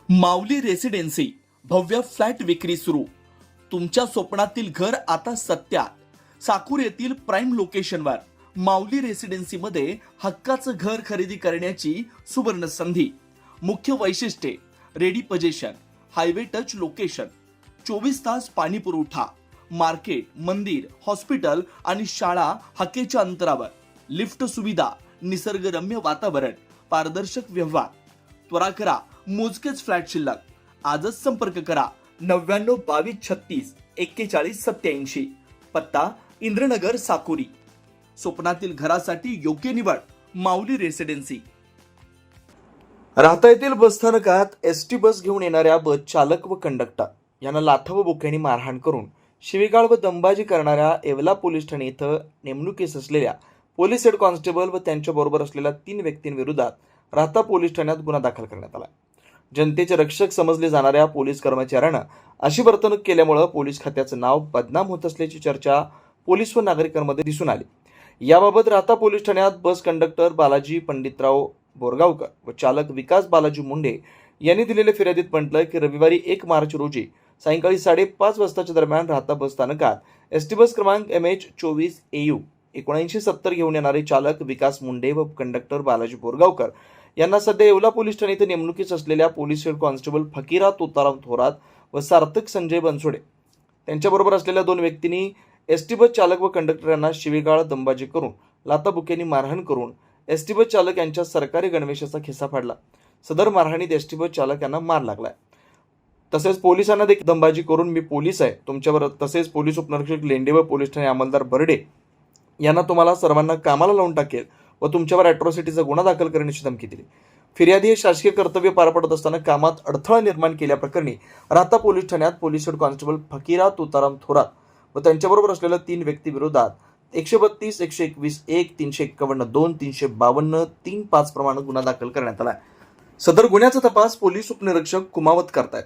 माऊली residency भव्य flat विक्री सुरू. तुमच्या स्वप्नातील घर आता सत्यात. साकूर येथील प्राइम लोकेशनवर माऊली रेसिडेन्सीमध्ये हक्काचं घर खरेदी करण्याची सुवर्ण संधी. मुख्य वैशिष्ट्ये: ready position, highway touch location, 24 तास पाणी पुरवठा, मार्केट, मंदिर, हॉस्पिटल आणि शाळा हक्केच्या अंतरावर, लिफ्ट सुविधा, निसर्गरम्य वातावरण, पारदर्शक व्यवहार. त्वरा करा, मोजकेच फ्लॅट शिल्लक. आजच संपर्क करा 99 22 36 41 87. पत्ता: इंद्रनगर, साकुरी. स्वप्नातील घरासाठी योग्य निवड माऊली रेसिडेन्सी. राहता येथील बसस्थानकात एसटी बस घेऊन येणाऱ्या बस चालक व कंडक्टर यांना लाथा व बोक्यांनी मारहाण करून शिवीगाळ व दंबाजी करणाऱ्या येवला पोलीस ठाणे इथं नेमणुकीस असलेल्या पोलीस हेड कॉन्स्टेबल व त्यांच्याबरोबर असलेल्या 3 व्यक्तींविरोधात राहता पोलीस ठाण्यात गुन्हा दाखल करण्यात आला. जनतेचे रक्षक समजले जाणाऱ्या पोलीस कर्मचाऱ्यांना अशी वर्तणूक केल्यामुळे पोलीस खात्याचं नाव बदनाम होत असल्याची चर्चा पोलीस व नागरिकांमध्ये दिसून आली. याबाबत राहता पोलीस ठाण्यात बस कंडक्टर बालाजी पंडितराव बोरगावकर व चालक विकास बालाजी मुंडे यांनी दिलेल्या फिर्यादीत म्हटलं की रविवारी 1 मार्च रोजी सायंकाळी 5:30 वाजताच्या दरम्यान राहता बस स्थानकात एसटी बस क्रमांक MH24 AU 7970 घेऊन येणारे चालक विकास मुंडे व कंडक्टर बालाजी बोरगावकर यांना सध्या येवला पोलीस ठाणे इथे नेमणुकीस असलेल्या पोलीस हेड कॉन्स्टेबल फकीरा तुकाराम थोरात व सार्थक संजय बनसोडे त्यांच्याबरोबर असलेल्या 2 व्यक्तींनी एसटी बस चालक व कंडक्टर यांना शिवीगाळ दंबाजी करून लाथाबुक्यांनी मारहाण करून एसटी बस चालक यांच्या सरकारी गणवेशाचा खिसा फाडला. सदर मारहाणीत एसटी बस चालक यांना मार लागलाय. तसेच पोलिसांना देखील दंबाजी करून मी पोलीस आहे तुमच्यावर, तसेच पोलीस उपनिरीक्षक लेंडे व पोलीस ठाणे अंमलदार बर्डे यांना तुम्हाला सर्वांना कामाला लावून टाकेल व तुमच्यावर अॅट्रॉसिटीचा गुन्हा दाखल करण्याची धमकी दिली. फिर्यादी हे शासकीय कर्तव्य पार पडत असताना कामात अडथळा निर्माण केल्याप्रकरणी राहता पोलीस ठाण्यात पोलीस हेड कॉन्स्टेबल फकीरा तुकाराम थोरात व त्यांच्याबरोबर असलेल्या 3 व्यक्तीविरोधात 132, 121, 1, 351, 2, 352, 3-5 प्रमाणे गुन्हा दाखल करण्यात आला. सदर गुन्ह्याचा तपास पोलीस उपनिरीक्षक कुमावत करतायत.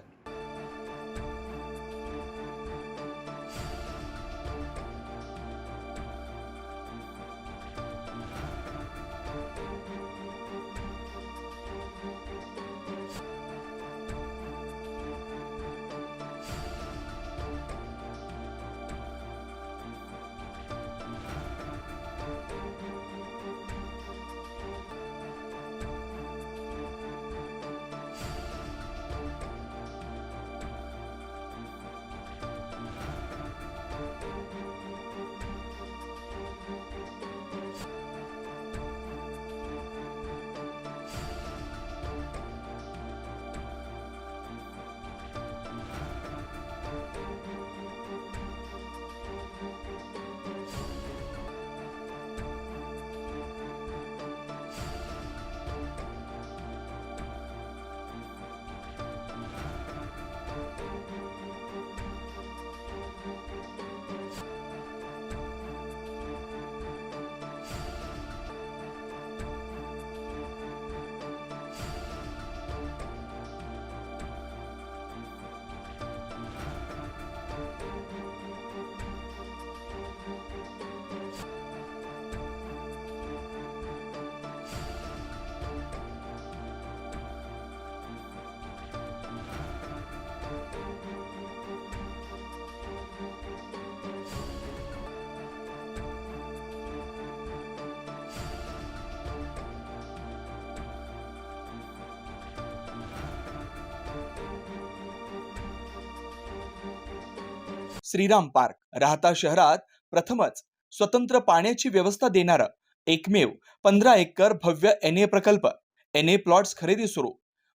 श्रीराम पार्क राहता शहरात प्रथमच स्वतंत्र पाण्याची व्यवस्था देणारं एकमेव 15 एकर भव्य NA प्रकल्प. NA प्लॉट्स खरेदी सुरू.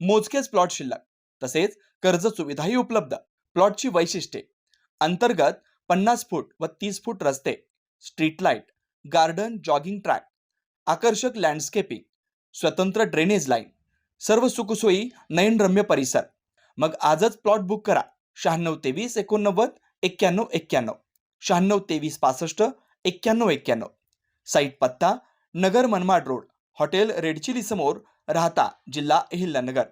मोजकेच प्लॉट शिल्लक. तसेच कर्ज सुविधाही उपलब्ध. प्लॉटची वैशिष्ट्ये: अंतर्गत 50 फूट व 30 फूट रस्ते, street light, garden, jogging track, आकर्षक लँडस्केपिंग, स्वतंत्र ड्रेनेज लाईन, सर्व सुखसोयी, नयनरम्य परिसर. मग आजच प्लॉट बुक करा. 96 23 89 91 91, 96 23 65 91 91. साईट पत्ता: Nagar Manmad road, hotel red chilli समोर, राहता, जिल्हा अहिल्यानगर.